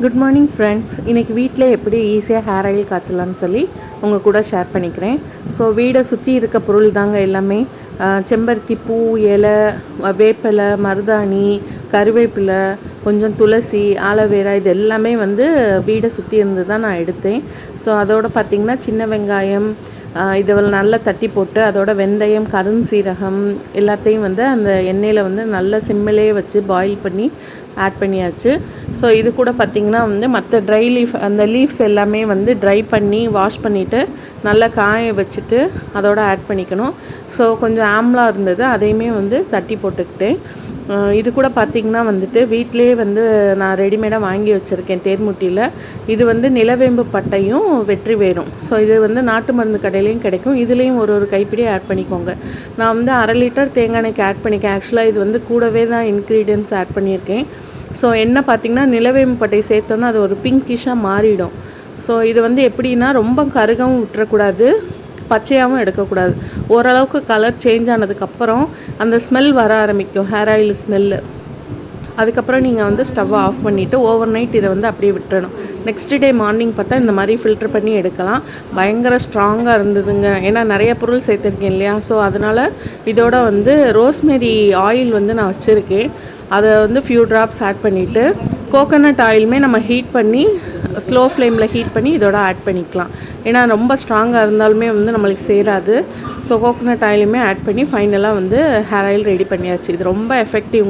Good morning friends. இன்றைக்கி வீட்டில் எப்படி ஈஸியாக ஹேர் ஆயில் காய்ச்சலான்னு சொல்லி உங்கள் கூட ஷேர் பண்ணிக்கிறேன். ஸோ வீடை சுற்றி இருக்க பொருள் தாங்க எல்லாமே. செம்பருத்தி பூ, இலை, வேப்பிலை, மருதாணி, கருவேப்பிலை, கொஞ்சம் துளசி, ஆலோவேரா, இது எல்லாமே வீடை சுற்றி இருந்து தான் நான் எடுத்தேன். ஸோ அதோடு பார்த்திங்கன்னா சின்ன வெங்காயம், இதில் நல்லா தட்டி போட்டு அதோட வெந்தயம், கருஞ்சீரகம் எல்லாத்தையும் அந்த எண்ணெயில் நல்லா சிம்மிலே வச்சு பாயில் பண்ணி ஆட் பண்ணியாச்சு. ஸோ இது கூட பார்த்திங்கன்னா மற்ற ட்ரை லீஃப், அந்த லீவ்ஸ் எல்லாமே ட்ரை பண்ணி வாஷ் பண்ணிவிட்டு நல்லா காய வச்சுட்டு அதோட ஆட் பண்ணிக்கணும். ஸோ கொஞ்சம் ஆம்லாக இருந்தது, அதையுமே தட்டி போட்டுக்கிட்டேன். இது கூட பார்த்திங்கன்னா வீட்டிலே நான் ரெடிமேடாக வாங்கி வச்சுருக்கேன் தேர்முட்டியில். இது நிலவேம்பு பட்டையும் வெற்றி வேரும். ஸோ இது நாட்டு மருந்து கடையிலையும் கிடைக்கும். இதுலேயும் ஒரு கைப்பிடி ஆட் பண்ணிக்கோங்க. நான் 1/2 லிட்டர் தேங்காய் எண்ணெய்க்கு ஆட் பண்ணிக்கேன். ஆக்சுவலாக இது கூடவே தான் இன்க்ரீடியன்ட்ஸ் ஆட் பண்ணியிருக்கேன். ஸோ என்ன பார்த்திங்கன்னா நிலவேம்பு பட்டை சேர்த்தோன்னா அது ஒரு பிங்கிஷாக மாறிடும். ஸோ இது எப்படின்னா ரொம்ப கருகவும் விட்டுறக்கூடாது, பச்சையாகவும் எடுக்கக்கூடாது. ஓரளவுக்கு கலர் சேஞ்ச் ஆனதுக்கப்புறம் அந்த ஸ்மெல் வர ஆரம்பிக்கும், ஹேர் ஆயில் ஸ்மெல்லு. அதுக்கப்புறம் நீங்கள் ஸ்டவ்வை ஆஃப் பண்ணிவிட்டு ஓவர் நைட் இதை அப்படியே விட்டுறணும். நெக்ஸ்ட் டே மார்னிங் பார்த்தா இந்த மாதிரி ஃபில்ட்ரு பண்ணி எடுக்கலாம். பயங்கர ஸ்ட்ராங்காக இருந்ததுங்க. ஏன்னா நிறைய பொருள் சேர்த்துருக்கேன் இல்லையா. ஸோ அதனால் இதோட ரோஸ்மெரி ஆயில் நான் வச்சுருக்கேன். அதை ஃபியூ ட்ராப்ஸ் ஆட் பண்ணிவிட்டு கோகோனட் ஆயிலுமே நம்ம ஹீட் பண்ணி ஸ்லோ ஃப்ளேமில் ஹீட் பண்ணி இதோட ஆட் பண்ணிக்கலாம். ஏன்னா ரொம்ப ஸ்ட்ராங்காக இருந்தாலுமே நம்மளுக்கு சேராது. ஸோ கோகோனட் ஆயிலுமே ஆட் பண்ணி ஃபைனலாக ஹேர் ஆயில் ரெடி பண்ணியாச்சு. இது ரொம்ப எஃபெக்டிவ்.